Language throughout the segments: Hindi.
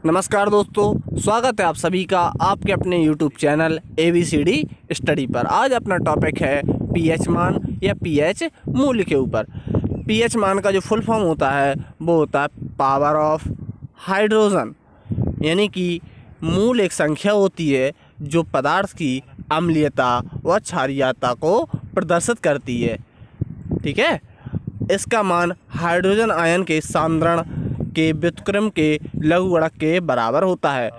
नमस्कार दोस्तों, स्वागत है आप सभी का आपके अपने YouTube चैनल ABCD स्टडी पर। आज अपना टॉपिक है pH मान या pH मूल्य के ऊपर। pH मान का जो फुल फॉर्म होता है वो होता है पावर ऑफ हाइड्रोजन, यानी कि मूल एक संख्या होती है जो पदार्थ की अम्लीयता व क्षारीयता को प्रदर्शित करती है। ठीक है, इसका मान हाइड्रोजन आयन के सांद्रण के व्युत्क्रम के लघुगणक के बराबर होता है।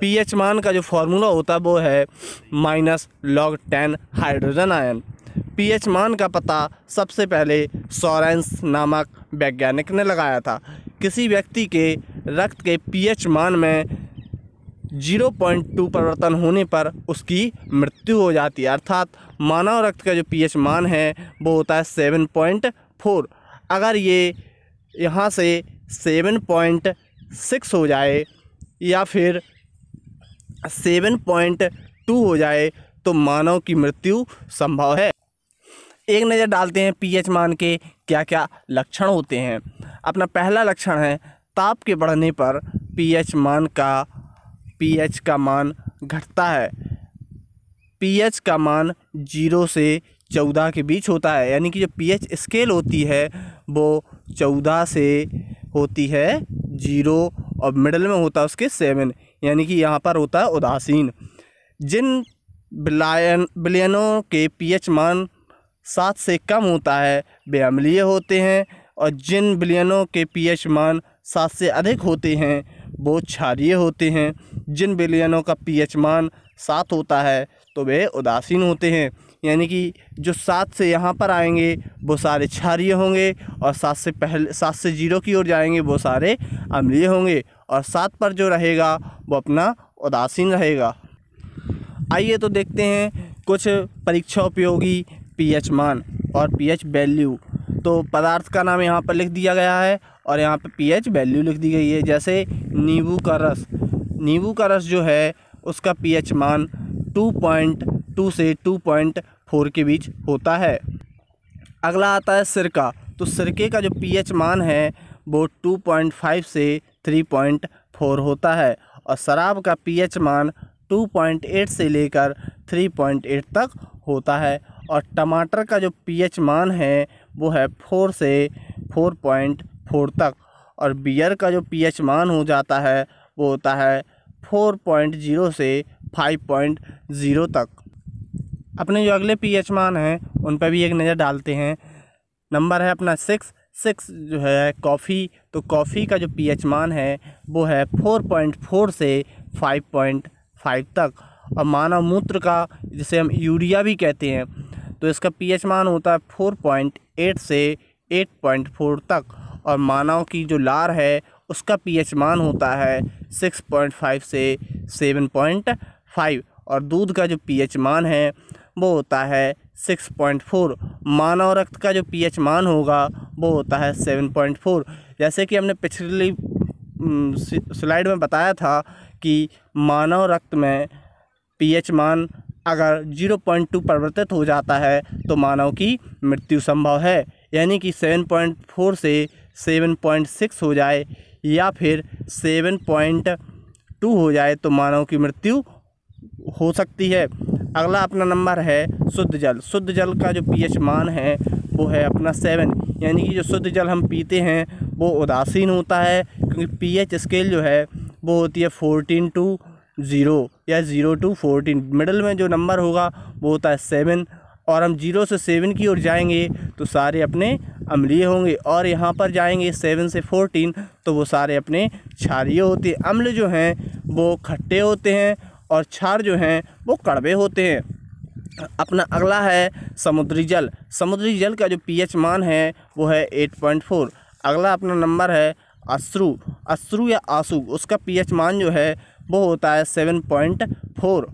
pH मान का जो फॉर्मूला होता है वो है -log10 हाइड्रोजन आयन। pH मान का पता सबसे पहले सोरेंस नामक वैज्ञानिक ने लगाया था। किसी व्यक्ति के रक्त के pH मान में 0.2 परिवर्तन होने पर उसकी मृत्यु हो जाती है, अर्थात मानव रक्त का जो pH मान है वो होता है 7.4। अगर ये यहाँ से 7.6 हो जाए या फिर 7.2 हो जाए तो मानव की मृत्यु संभव है। एक नज़र डालते हैं pH मान के क्या क्या लक्षण होते हैं। अपना पहला लक्षण है ताप के बढ़ने पर pH का मान घटता है। pH का मान 0 से 14 के बीच होता है, यानी कि जो pH स्केल होती है वो 14 से होती है 0 और मिडल में होता है उसके 7, यानी कि यहाँ पर होता है उदासीन। जिन विलयनों के pH मान 7 से कम होता है वे अम्लीय होते हैं, और जिन विलयनों के pH मान 7 से अधिक होते हैं वो क्षारीय होते हैं। जिन विलयनों का pH मान 7 होता है तो वे उदासीन होते हैं, यानी कि जो 7 से यहाँ पर आएंगे वो सारे क्षारीय होंगे, और 7 से 0 की ओर जाएंगे वो सारे अम्लीय होंगे, और 7 पर जो रहेगा वो अपना उदासीन रहेगा। आइए तो देखते हैं कुछ परीक्षा उपयोगी pH मान और pH वैल्यू। तो पदार्थ का नाम यहाँ पर लिख दिया गया है और यहाँ पर pH वैल्यू लिख दी गई है। जैसे नींबू का रस जो है उसका pH मान 2.2 से 2.4 के बीच होता है। अगला आता है सिरका। तो सिरके का जो pH मान है वो 2.5 से 3.4 होता है, और शराब का pH मान 2.8 से लेकर 3.8 तक होता है, और टमाटर का जो pH मान है वो है 4 से 4.4 तक, और बियर का जो pH मान हो जाता है वो होता है 4.0 से 5.0 तक। अपने जो अगले pH मान हैं उन पर भी एक नज़र डालते हैं। नंबर है अपना 6 जो है कॉफ़ी। तो कॉफ़ी का जो pH मान है वो है 4.4 से 5.5 तक, और मानव मूत्र का, जिसे हम यूरिया भी कहते हैं, तो इसका pH मान होता है 4.8 से 8.4 तक, और मानव की जो लार है उसका pH मान होता है 6.5 से 7.5, और दूध का जो pH मान है वो होता है 6.4। मानव रक्त का जो pH मान होगा वो होता है 7.4। जैसे कि हमने पिछली स्लाइड में बताया था कि मानव रक्त में pH मान अगर 0.2 परिवर्तित हो जाता है तो मानव की मृत्यु संभव है, यानी कि 7.4 से 7.6 हो जाए या फिर 7.2 हो जाए तो मानव की मृत्यु हो सकती है। अगला अपना नंबर है शुद्ध जल। शुद्ध जल का जो pH मान है वो है अपना 7, यानी कि जो शुद्ध जल हम पीते हैं वो उदासीन होता है, क्योंकि pH स्केल जो है वो होती है 14 to 0 या 0 to 14। मिडल में जो नंबर होगा वो होता है 7, और हम 0 से 7 की ओर जाएंगे तो सारे अपने अम्लीय होंगे, और यहाँ पर जाएंगे 7 से 14 तो वो सारे अपने क्षारीय होते हैं। अम्ल जो हैं वो खट्टे होते हैं और क्षार जो हैं वो कड़वे होते हैं। अपना अगला है समुद्री जल। समुद्री जल का जो pH मान है वो है 8.4। अगला अपना नंबर है अश्रु या आंसू। उसका pH मान जो है वो होता है 7.4।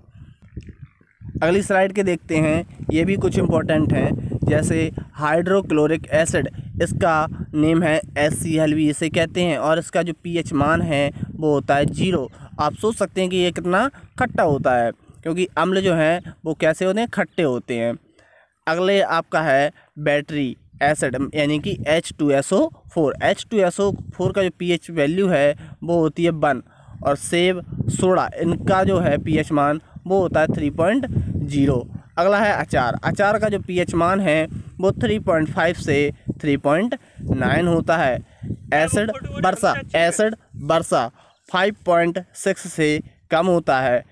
अगली स्लाइड के देखते हैं, ये भी कुछ इम्पोर्टेंट हैं। जैसे हाइड्रोक्लोरिक एसिड, इसका नेम है HCl भी इसे कहते हैं, और इसका जो pH मान है वो होता है 0। आप सोच सकते हैं कि ये कितना खट्टा होता है, क्योंकि अम्ल जो हैं वो कैसे होते हैं, खट्टे होते हैं। अगले आपका है बैटरी एसिड, यानी कि H2SO4। H2SO4 का जो pH वैल्यू है वो होती है 1, और सेब, सोडा, इनका जो है पीएच मान वो होता है 3.0। अगला है अचार। अचार का जो पीएच मान है वो 3.5 से 3.9 होता है। एसिड वर्षा 5.6 से कम होता है।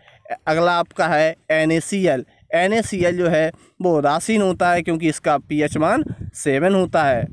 अगला आपका है NaCl। NaCl जो है वो उदासीन होता है क्योंकि इसका पीएच मान 7 होता है।